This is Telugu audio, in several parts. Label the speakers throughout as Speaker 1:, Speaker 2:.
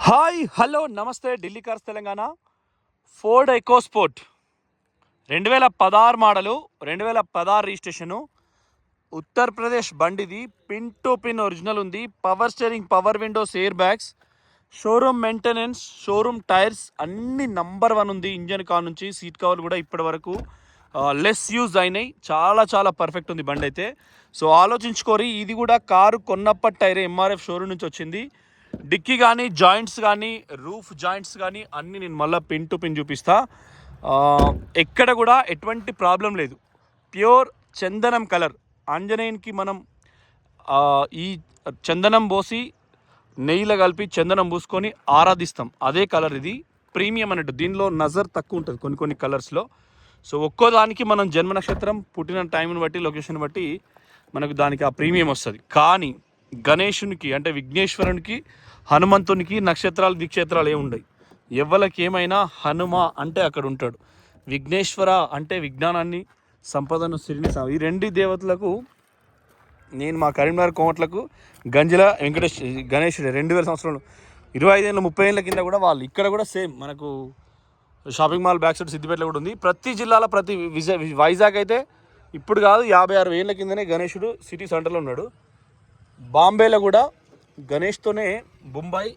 Speaker 1: హాయ్ హలో నమస్తే Delhi cars Telangana. Ford EcoSport 2016 model, 2016 registration, Uttar Pradesh బండిది. పిన్ టు పిన్ ఒరిజినల్ ఉంది. Power steering, power windows, air bags, showroom maintenance, showroom tyres అన్ని నంబర్ 1 ఉంది. ఇంజన్ కా నుంచి సీట్ కవర్లు కూడా ఇప్పటి వరకు లెస్ యూజ్ అయినాయి. చాలా చాలా పర్ఫెక్ట్ ఉంది బండి అయితే. సో ఆలోచించుకోరి, ఇది కూడా కారు కొన్నప్పటి టైర్ ఎంఆర్ఎఫ్ షోరూమ్ నుంచి వచ్చింది. డిక్కీ కానీ, జాయింట్స్ కానీ, రూఫ్ జాయింట్స్ కానీ అన్నీ నేను మళ్ళీ పిన్ టు పిన్ చూపిస్తా. ఎక్కడ కూడా ఎటువంటి ప్రాబ్లం లేదు. ప్యూర్ చందనం కలర్. ఆంజనేయునికి మనం ఈ చందనం పోసి నెయ్యిలో కలిపి చందనం పూసుకొని ఆరాధిస్తాం, అదే కలర్ ఇది. ప్రీమియం అన్నట్టు. దీనిలో నజర్ తక్కువ ఉంటుంది కొన్ని కొన్ని కలర్స్లో. సో ఒక్కో దానికి మనం జన్మ నక్షత్రం, పుట్టిన టైంని బట్టి, లొకేషన్ బట్టి మనకు దానికి ఆ ప్రీమియం వస్తుంది. కానీ గణేషునికి అంటే విఘ్నేశ్వరునికి, హనుమంతునికి నక్షత్రాలు దిక్షేత్రాలు ఏముండయి. ఎవరికి ఏమైనా హనుమ అంటే అక్కడ ఉంటాడు. విఘ్నేశ్వర అంటే విజ్ఞానాన్ని, సంపదను, సిరిని. ఈ రెండు దేవతలకు నేను మా కరీంనగర్ కోమట్లకు గంజిల గణేశుడు 2000 సంవత్సరాలు, 25 ఏళ్ళ 30 ఏళ్ళ కింద కూడా వాళ్ళు ఇక్కడ కూడా సేమ్ మనకు షాపింగ్ మాల్ బ్యాక్ సైడ్ సిద్దిపేటలో కూడా ఉంది. ప్రతి జిల్లాలో, ప్రతి వైజాగ్ అయితే ఇప్పుడు కాదు 50-60 ఏళ్ళ కిందనే గణేశుడు సిటీ సెంటర్లో ఉన్నాడు. బాంబేలో కూడా గణేష్తోనే బొంబాయి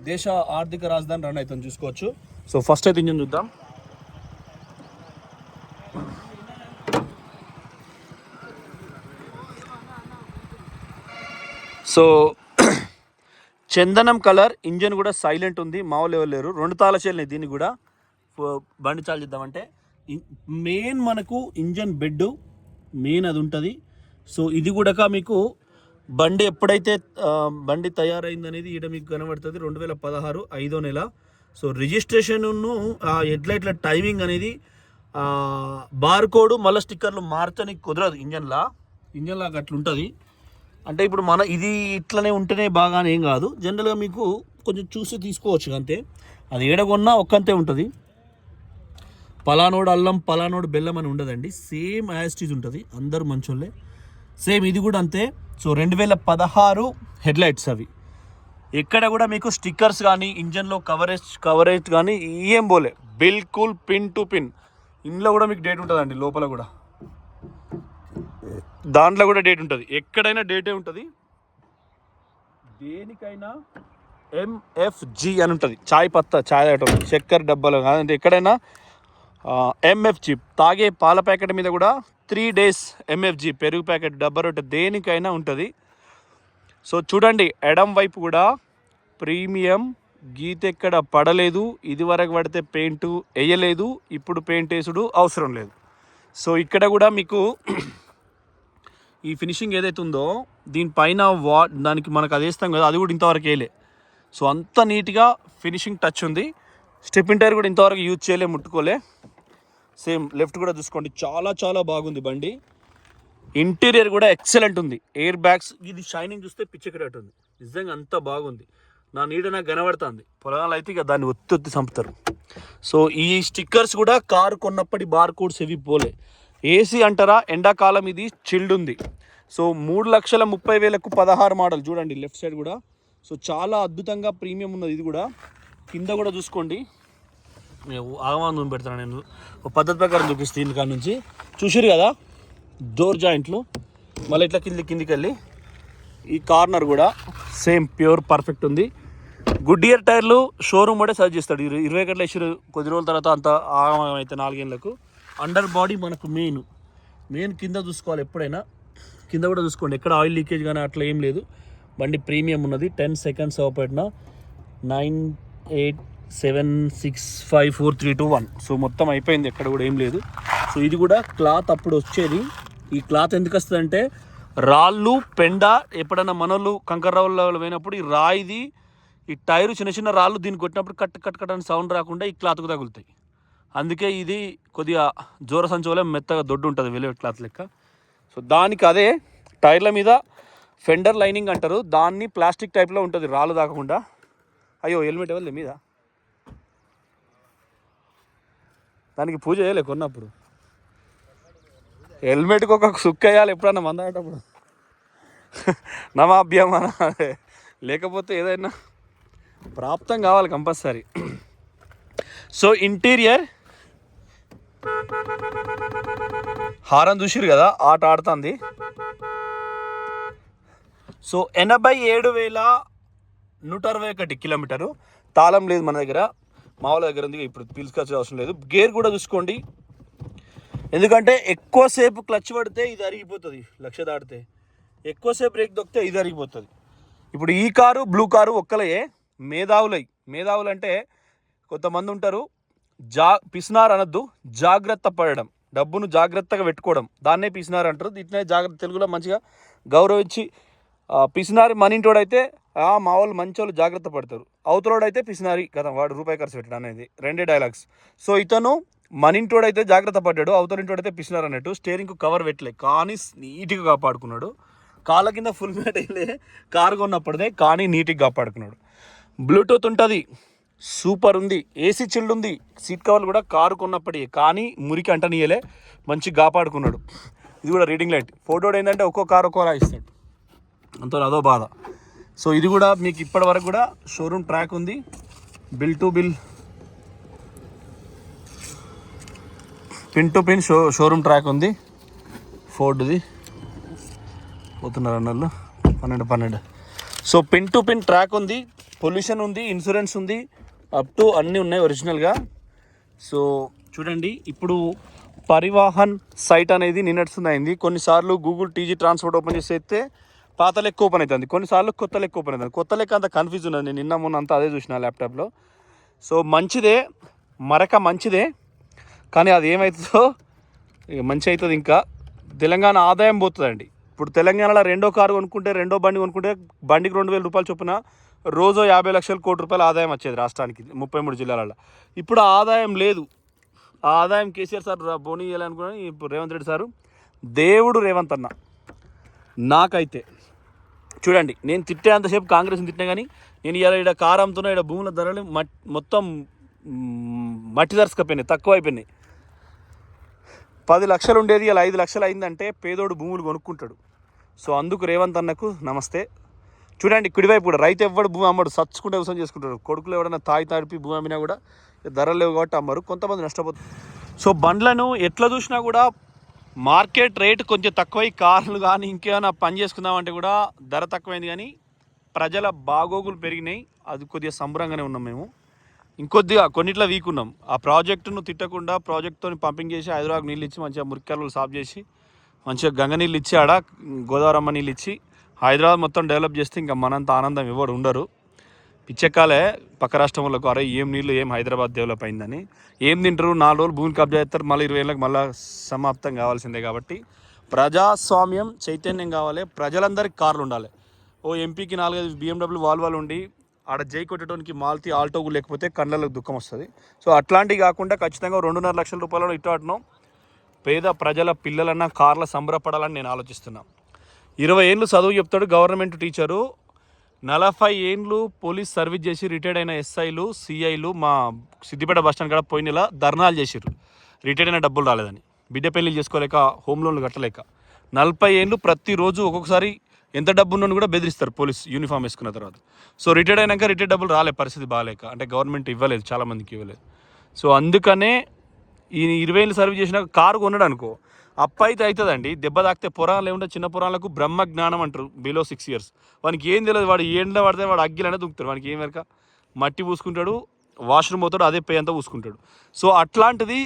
Speaker 1: దేశ ఆర్థిక రాజధాని రన్ అవుతుంది, చూసుకోవచ్చు. సో ఫస్ట్ అయితే ఇంజన్ చూద్దాం. సో చందనం కలర్ ఇంజన్ కూడా సైలెంట్ ఉంది, మామూలు ఎవరు లేరు. 2 తాళ చేయాలి దీన్ని కూడా. బండి చాలు చేద్దామంటే మెయిన్ మనకు ఇంజన్ బెడ్ మెయిన్ అది ఉంటుంది. సో ఇది కూడా మీకు బండి ఎప్పుడైతే బండి తయారైంది అనేది ఈడ మీకు కనబడుతుంది. 2016 5వ నెల. సో రిజిస్ట్రేషన్ను ఎట్లా టైమింగ్ అనేది బార్ కోడ్ మళ్ళీ స్టిక్కర్లు మార్చడానికి కుదరదు. ఇంజన్లాగా అట్లా ఉంటుంది. అంటే ఇప్పుడు మన ఇది ఇట్లనే ఉంటేనే బాగానే ఏం కాదు. జనరల్గా మీకు కొంచెం చూసి తీసుకోవచ్చు అంతే. అది ఏడగొన్నా ఒక్కంతే ఉంటుంది. పలానోడు అల్లం, పలానోడు బెల్లం అని ఉండదండి. సేమ్ యాస్టీజ్ ఉంటుంది. అందరూ మంచోళ్ళే. సేమ్ ఇది కూడా అంతే. సో 2016 హెడ్లైట్స్ అవి. ఎక్కడ కూడా మీకు స్టిక్కర్స్ కానీ, ఇంజన్లో కవరేజ్ కానీ ఏం పోలే. బిల్కుల్ పిన్ టు పిన్. ఇంట్లో కూడా మీకు డేట్ ఉంటుందండి, లోపల కూడా దాంట్లో కూడా డేట్ ఉంటుంది. ఎక్కడైనా డేటే ఉంటుంది. దేనికైనా MFG అని ఉంటుంది. చాయ్ పత్తా, చాయ్ ఐటమ్, చక్కెర డబ్బాలు కాదంటే ఎక్కడైనా MFG. తాగే పాల ప్యాకెట్ మీద కూడా 3 days MFG. పెరుగు ప్యాకెట్, డబ్బా రొట్టె, దేనికైనా ఉంటుంది. సో చూడండి, ఎడం వైపు కూడా ప్రీమియం. గీత ఎక్కడ పడలేదు. ఇది వరకు పడితే పెయింట్ వేయలేదు. ఇప్పుడు పెయింట్ వేసుడు అవసరం లేదు. సో ఇక్కడ కూడా మీకు ఈ ఫినిషింగ్ ఏదైతే ఉందో దీనిపైన దానికి మనకు అది వేస్తాం కదా, అది కూడా ఇంతవరకు వేయలే. సో అంత నీట్గా ఫినిషింగ్ టచ్ ఉంది. స్టెప్పింగ్ టైర్ కూడా ఇంతవరకు యూజ్ చేయలే, ముట్టుకోలే. సేమ్ లెఫ్ట్ కూడా చూసుకోండి, చాలా చాలా బాగుంది బండి. ఇంటీరియర్ కూడా ఎక్సలెంట్ ఉంది. ఎయిర్ బ్యాగ్స్, ఇది షైనింగ్ చూస్తే పిచ్చెక్కడట్టు ఉంది. నిజంగా అంత బాగుంది. నా నీడ నాకు కనబడుతుంది. పొలాలు అయితే ఇక దాన్ని ఒత్తి చంపుతారు. సో ఈ స్టిక్కర్స్ కూడా కారు కొన్నప్పటి బార్ కోడ్స్ ఇవి పోలే. ఏసీ అంటారా, ఎండాకాలం ఇది చిల్డ్ ఉంది. సో 3,30,000కు 16 మోడల్ చూడండి లెఫ్ట్ సైడ్ కూడా. సో చాలా అద్భుతంగా ప్రీమియం ఉన్నది. ఇది కూడా కింద కూడా చూసుకోండి. ఆగమానం పెడతాను నేను, ఒక పద్ధతి ప్రకారం చూపిస్తే. దీని నుంచి చూసిరు కదా డోర్ జాయింట్లు, మళ్ళీ ఇట్లా కిందికి వెళ్ళి ఈ కార్నర్ కూడా సేమ్ ప్యూర్ పర్ఫెక్ట్ ఉంది. గుడ్ ఇయర్ టైర్లు షోరూమ్ కూడా సజెస్ట్ చేస్తాడు. 20 గంటల వేసారు, కొద్ది రోజుల తర్వాత అంత ఆగమం అయితే 4 ఏళ్ళకు. అండర్ బాడీ మనకు మెయిన్ కింద చూసుకోవాలి ఎప్పుడైనా. కింద కూడా చూసుకోండి, ఎక్కడ ఆయిల్ లీకేజ్ కానీ అట్లా ఏం లేదు. బండి ప్రీమియం ఉన్నది. 10 seconds అవపెట్టిన 9 8 7 6 5 4 3 2 1. సో మొత్తం అయిపోయింది, ఎక్కడ కూడా ఏం లేదు. సో ఇది కూడా క్లాత్ అప్పుడు వచ్చేది. ఈ క్లాత్ ఎందుకు వస్తుంది అంటే రాళ్ళు, పెండ, ఎప్పుడైనా మనోళ్ళు కంకర రాళ్ళు పోయినప్పుడు ఈ రాయిది, ఈ టైరు చిన్న చిన్న రాళ్ళు దీనికి కొట్టినప్పుడు కట్ అని సౌండ్ రాకుండా ఈ క్లాత్కు తగులుతాయి. అందుకే ఇది కొద్దిగా జోర సంచోలే మెత్తగా దొడ్డు ఉంటుంది, వెల్వెట్ క్లాత్ లెక్క. సో దానికి అదే టైర్ల మీద ఫెండర్ లైనింగ్ అంటారు, దాన్ని ప్లాస్టిక్ టైప్లో ఉంటుంది రాళ్ళు తాకకుండా. అయ్యో హెల్మెట్ ఇవ్వలే మీద, దానికి పూజ చేయలే కొన్నప్పుడు. హెల్మెట్కి ఒక సుక్క వేయాలి ఎప్పుడన్నా మందాటప్పుడు. నమాభ్యమన, లేకపోతే ఏదైనా ప్రాప్తం కావాలి కంపల్సరీ. సో ఇంటీరియర్ హారం చూసిరు కదా, ఆట ఆడుతుంది. So 87,161 kilometre. తాళం లేదు మన దగ్గర, మా వాళ్ళ దగ్గర ఉంది, ఇప్పుడు పిలుచుకొచ్చే అవసరం లేదు. గేర్ కూడా చూసుకోండి, ఎందుకంటే ఎక్కువసేపు క్లచ్ పడితే ఇది అరిగిపోతుంది. 1,00,000 దాటితే ఎక్కువసేపు బ్రేక్ దొక్కితే ఇది అరిగిపోతుంది. ఇప్పుడు ఈ కారు బ్లూ కారు ఒక్కలే మేధావులు అంటే కొంతమంది ఉంటారు, పిసినారు అనొద్దు, జాగ్రత్త పడడం, డబ్బును జాగ్రత్తగా పెట్టుకోవడం, దాన్నే పిసినారు అంటారు. దీన్నే జాగ్రత్త, తెలుగులో మంచిగా గౌరవించి, పిసినారి మన ఇంటోడైతే మా వాళ్ళు మంచి వాళ్ళు జాగ్రత్త పడతారు, అవతలోడైతే పిసినారి కదా వాడు రూపాయి ఖర్చు పెట్టడం అనేది 2 డైలాగ్స్. సో ఇతను మన ఇంటోడైతే జాగ్రత్త పడ్డాడు, అవతలింటోడైతే పిసినారు అన్నట్టు. స్టీరింగ్కు కవర్ పెట్టలే కానీ నీట్గా కాపాడుకున్నాడు. కాళ్ళ కింద ఫుల్ మ్యాట్ వెళ్ళే కారు కొన్నప్పుడే కానీ నీట్గా కాపాడుకున్నాడు. బ్లూటూత్ ఉంటుంది, సూపర్ ఉంది. ఏసీ చిల్డ్ ఉంది, సీట్ కవర్లు కూడా కారు కొన్నప్పటికీ కానీ మురికి అంటనీయలే, మంచిగా కాపాడుకున్నాడు. ఇది కూడా రీడింగ్ లైట్. ఫోటోడు ఏంటంటే ఒక్కో కారు ఒక్కోలా ఇస్తాడు, అంత అదో బాధ. సో ఇది కూడా మీకు ఇప్పటి వరకు కూడా షోరూమ్ ట్రాక్ ఉంది, bill to bill, pin to pin showroom track ఉంది. ఫోర్డ్ది పోతున్నారు అన్నట్లు 12. So pin to pin track ఉంది, పొల్యూషన్ ఉంది, ఇన్సూరెన్స్ ఉంది, అప్ టు అన్నీ ఉన్నాయి ఒరిజినల్గా. సో చూడండి, ఇప్పుడు పరివాహన్ సైట్ అనేది నిన్నట్స్ అయింది. కొన్నిసార్లు గూగుల్ టీజీ ట్రాన్స్పోర్ట్ ఓపెన్ చేస్తే పాత లెక్క ఓపెన్ అవుతుంది, కొన్నిసార్లు కొత్త లెక్క ఓపెన్ అవుతుంది. కొత్త లెక్క అంత కన్ఫ్యూజ్ ఉన్నది, నేను నిన్న మొన్న అంతా అదే చూసిన ల్యాప్టాప్లో. సో మంచిదే, మరక మంచిదే, కానీ అది ఏమవుతుందో మంచి అవుతుంది. ఇంకా తెలంగాణ ఆదాయం పోతుందండి. ఇప్పుడు తెలంగాణలో రెండో కారు కొనుక్కుంటే, రెండో బండి కొనుక్కుంటే బండికి 2,000 రూపాయలు చొప్పున రోజు 50 లక్షలు, కోటి రూపాయల ఆదాయం వచ్చేది రాష్ట్రానికి 33 జిల్లాలలో. ఇప్పుడు ఆదాయం లేదు. ఆ ఆదాయం కేసీఆర్ సార్ బోని ఇవ్వాలనుకుని ఇప్పుడు రేవంత్ రెడ్డి సారు, దేవుడు రేవంత్ అన్న. నాకైతే చూడండి, నేను తిట్టేంతసేపు కాంగ్రెస్ని తిట్టినా కానీ నేను ఇలా ఇక్కడ కారు అమ్ముతున్నా, ఇక్కడ భూముల ధరలు మొత్తం మట్టి దర్శకపోయినాయి, తక్కువ అయిపోయినాయి. 10 లక్షలు ఉండేది ఇలా 5 లక్షలు అయిందంటే పేదోడు భూములు కొనుక్కుంటాడు. సో అందుకు రేవంత్ అన్నకు నమస్తే. చూడండి కుడివైపు కూడా రైతు ఎవడు భూమి అమ్మడు, సచ్చుకుంటే వ్యవసాయం చేసుకుంటాడు. కొడుకులు ఎవడన్నా తాడిపి భూమి అమ్మినా కూడా ధరలు లేవు కాబట్టి అమ్మరు, కొంతమంది నష్టపోతారు. సో బండ్లను ఎట్లా చూసినా కూడా మార్కెట్ రేటు కొంచెం తక్కువై, కార్లు కానీ ఇంకేమైనా పని చేసుకుందామంటే కూడా ధర తక్కువైంది. కానీ ప్రజల బాగోగులు పెరిగినాయి, అది కొద్దిగా సంబరంగానే ఉన్నాం మేము. ఇంకొద్దిగా కొన్నిట్లో వీక్ ఉన్నాం. ఆ ప్రాజెక్టును తిట్టకుండా ప్రాజెక్ట్తో పంపింగ్ చేసి హైదరాబాద్ నీళ్ళు ఇచ్చి మంచిగా మురికాయలు సాఫ్ చేసి మంచిగా గంగ నీళ్ళు ఇచ్చి ఆడ గోదావరమ్మ నీళ్ళు ఇచ్చి హైదరాబాద్ మొత్తం డెవలప్ చేస్తే ఇంకా మనంత ఆనందం ఎవరు ఉండరు. పిచ్చెక్కాలే పక్క రాష్ట్రం వాళ్ళకు, అరే ఏం నీళ్ళు, ఏం హైదరాబాద్ డెవలప్ అయిందని. ఏం తింటారు, 4 రోజులు భూమిని కబ్జా చేస్తారు, మళ్ళీ 20 ఏళ్ళకి మళ్ళీ సమాప్తం కావాల్సిందే. కాబట్టి ప్రజాస్వామ్యం చైతన్యం కావాలి, ప్రజలందరికీ కార్లు ఉండాలి. ఓ ఎంపీకి 4-5 BMW వాల్వాలు ఉండి ఆడ జై కొట్టడానికి మాల్తీ ఆల్టో లేకపోతే కళ్ళలకు దుఃఖం వస్తుంది. సో అట్లాంటివి కాకుండా ఖచ్చితంగా 2.5 లక్షల రూపాయలను ఇట్టాటను పేద ప్రజల పిల్లలన్నా కార్ల సంబరపడాలని నేను ఆలోచిస్తున్నాను. 20 ఏళ్ళు చదువు చెప్తాడు గవర్నమెంట్ టీచరు, 40 ఏళ్ళు పోలీస్ సర్వీస్ చేసి రిటైర్డ్ అయిన ఎస్ఐలు, సిఐలు మా సిద్దిపేట బస్టాండ్ కాడ పోయిన నెల ధర్నాలు చేసిర్రు, రిటైర్డ్ అయిన డబ్బులు రాలేదని, బిడ్డ పెళ్లి చేసుకోలేక, హోమ్ లోన్లు కట్టలేక. 40 ఏళ్ళు ప్రతిరోజు ఒక్కొక్కసారి ఎంత డబ్బు ఉన్నోని కూడా బెదిరిస్తారు పోలీస్ యూనిఫామ్ వేసుకున్న తర్వాత. సో రిటైర్డ్ అయినాక రిటైర్డ్ డబ్బులు రాలే, పరిస్థితి బాగాలేక, అంటే గవర్నమెంట్ ఇవ్వలేదు, చాలామందికి ఇవ్వలేదు. సో అందుకనే ఈ 20 ఏళ్ళు సర్వీస్ చేసినాక కారు కొన్నాడు అనుకో, అప్ప అయితే అవుతుందండి. దెబ్బ తాకితే పురాణాలు ఏముంటే చిన్న పురాణాలకు బ్రహ్మ జ్ఞానం అంటారు. బిలో 6 years వానికి ఏం తెలియదు, వాడు ఏండ్లో పడితే వాడు అగ్గిలనే దుక్కుతాడు, వానికి ఏం వెనక మట్టి పూసుకుంటాడు, వాష్రూమ్ పోతాడు, అదే పే అంతా పూసుకుంటాడు. సో అట్లాంటిది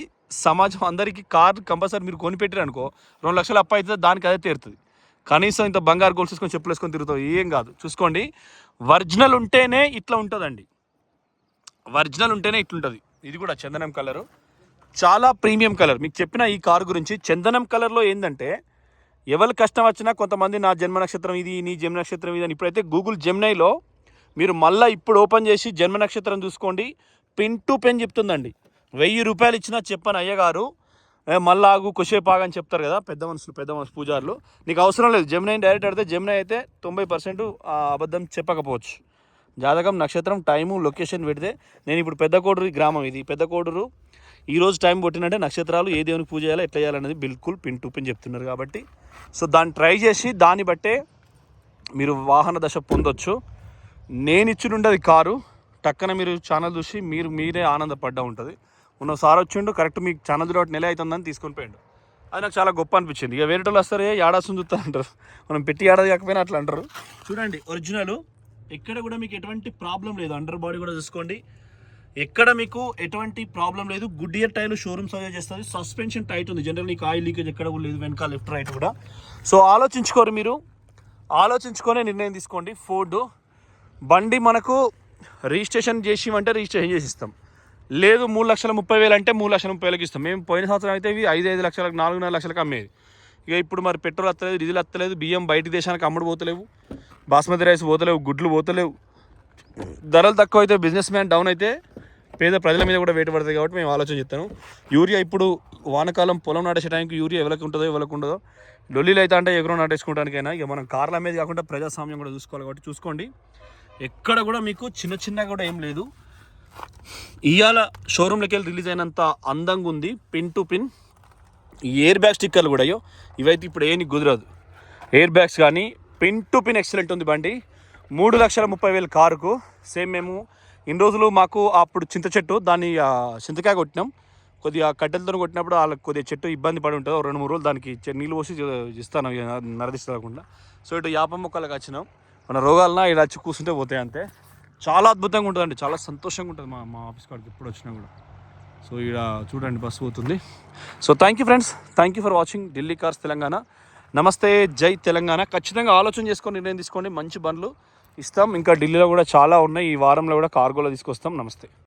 Speaker 1: సమాజం అందరికీ కారు కంపల్సరీ మీరు కొనిపెట్టారు అనుకో, 2 లక్షలు అప్ప అవుతుంది, దానికి అదే తీరుతుంది. కనీసం ఇంత బంగారు గోల్స్ వేసుకొని చెప్పులు వేసుకొని తిరుగుతావు, ఏం కాదు. చూసుకోండి, ఒరిజినల్ ఉంటేనే ఇట్లా ఉంటుందండి, ఒరిజినల్ ఉంటేనే ఇట్లుంటుంది. ఇది కూడా చందనం కలరు, చాలా ప్రీమియం కలర్. మీకు చెప్పిన ఈ కారు గురించి చందనం కలర్లో ఏంటంటే ఎవరి కష్టం వచ్చినా, కొంతమంది నా జన్మ నక్షత్రం ఇది, నీ జన్మ నక్షత్రం ఇది అని. ఇప్పుడైతే గూగుల్ జెమినైలో మీరు మళ్ళీ ఇప్పుడు ఓపెన్ చేసి జన్మ నక్షత్రం చూసుకోండి, పిన్ టు పెన్ చెప్తుందండి. 1000 రూపాయలు ఇచ్చినా చెప్పని అయ్యగారు మళ్ళీ ఆగు కొసేపు ఆగని చెప్తారు కదా పెద్ద మనుషులు పూజారులు. నీకు అవసరం లేదు, జెమినైని డైరెక్ట్ అడితే జెమినై అయితే 90% అబద్ధం చెప్పకపోవచ్చు. జాతకం, నక్షత్రం, టైము, లొకేషన్ పెడితే, నేను ఇప్పుడు పెద్ద కోడూరు గ్రామం, ఇది పెద్ద కోడూరు, ఈరోజు టైం కొట్టినంటే నక్షత్రాలు ఏ దేవునికి పూజ చేయాలో ఎట్లా చేయాలనేది బిల్కుల్ పిన్ టు పిన్ చెప్తున్నారు. కాబట్టి సో దాన్ని ట్రై చేసి దాన్ని బట్టే మీరు వాహన దశ పొందొచ్చు. నేను ఇచ్చినుండేది కారు టక్కన మీరు ఛానల్ చూసి మీరే ఆనందపడ్డా ఉంటుంది. ఉన్న సార్ వచ్చిండు కరెక్ట్ మీకు ఛానల్ చూడ నెల అవుతుందని తీసుకొని పోయిండు. అది నాకు చాలా గొప్ప అనిపించింది. ఇక వేరే వాళ్ళు వస్తారు ఏడాది చూస్తా అంటారు, మనం పెట్టి ఏడాది కాకపోయినా అట్లా అంటారు. చూడండి ఒరిజినల్, ఎక్కడ కూడా మీకు ఎటువంటి ప్రాబ్లం లేదు. అండర్ బాడీ కూడా చూసుకోండి, ఎక్కడ మీకు ఎటువంటి ప్రాబ్లం లేదు. Goodyear tyre showroom suggest చేస్తుంది. సస్పెన్షన్ టైట్ ఉంది, జనరల్ నీకు ఆయిల్ లీకేజ్ ఎక్కడ కూడా లేదు, వెనకాల లెఫ్ట్ రైట్ కూడా. సో ఆలోచించుకోరు, మీరు ఆలోచించుకొని నిర్ణయం తీసుకోండి. ఫోర్డ్ బండి మనకు రిజిస్ట్రేషన్ చేసి అంటే రిజిస్ట్రేషన్ చేసి ఇస్తాం, లేదు 3,30,000 అంటే 3,30,000 ఇస్తాం. మేము పోయిన సంవత్సరం అయితే ఇవి 5 లక్షలకు 4 లక్షలకు అమ్మేది. ఇక ఇప్పుడు మరి పెట్రోల్ వస్తలేదు, డీజిల్ వస్తలేదు, బియ్యం బయట దేశానికి అమ్ముడు పోతలేవు, బాస్మతి రైస్ పోతలేవు, గుడ్లు పోతలేవు, ధరలు తక్కువ అయితే బిజినెస్ మ్యాన్ డౌన్ అయితే పేద ప్రజల మీద కూడా వేటు పడుతుంది. కాబట్టి మేము ఆలోచన చెప్తాను. యూరియా ఇప్పుడు వానకాలం పొలం నాటేసే టైంకి యూరియా ఎవరికి ఉంటుందో ఎవరికి ఉండదో, లొల్లీలు అయితే అంటే ఎగురు నాటేసుకోవడానికైనా ఇక మనం కార్ల మీద కాకుండా ప్రజాస్వామ్యం కూడా చూసుకోవాలి. కాబట్టి చూసుకోండి, ఎక్కడ కూడా మీకు చిన్న కూడా ఏం లేదు. ఇవాళ షోరూమ్లోకి వెళ్ళి రిలీజ్ అయినంత అందంగా ఉంది. Pin to pin air bag స్టిక్కర్లు కూడా అయ్యో ఇవైతే ఇప్పుడు ఏమి కుదరదు. ఎయిర్ బ్యాగ్స్ కానీ పిన్ టు పిన్ ఎక్సలెంట్ ఉంది బండి. 3,30,000 కారుకు. సేమ్ మేము ఇన్ని రోజులు మాకు అప్పుడు చింత చెట్టు, దాన్ని చింతకాయ కొట్టినాం, కొద్దిగా కట్టెలతో కొట్టినప్పుడు వాళ్ళకి కొద్దిగా చెట్టు ఇబ్బంది పడి ఉంటుంది. 2-3 రోజులు దానికి నీళ్ళు పోసి ఇస్తాను నరదిస్తకుండా. సో ఇటు యాప మొక్కలకు వచ్చినాం, మన రోగాలన ఇలా వచ్చి కూర్చుంటే పోతాయి అంతే. చాలా అద్భుతంగా ఉంటుందండి, చాలా సంతోషంగా ఉంటుంది మా ఆఫీస్ కాడికి ఎప్పుడు వచ్చినా కూడా. సో ఇక్కడ చూడండి బస్సు పోతుంది. So thank you friends, thank you for watching Delhi cars Telangana. నమస్తే, జై తెలంగాణ. ఖచ్చితంగా ఆలోచన చేసుకొని నిర్ణయం తీసుకోండి, మంచి బండ్లు ఇస్తాం. ఇంకా ఢిల్లీలో కూడా చాలా ఉన్నాయి, ఈ వారంలో కూడా కార్గోలో తీసుకొస్తాం. నమస్తే.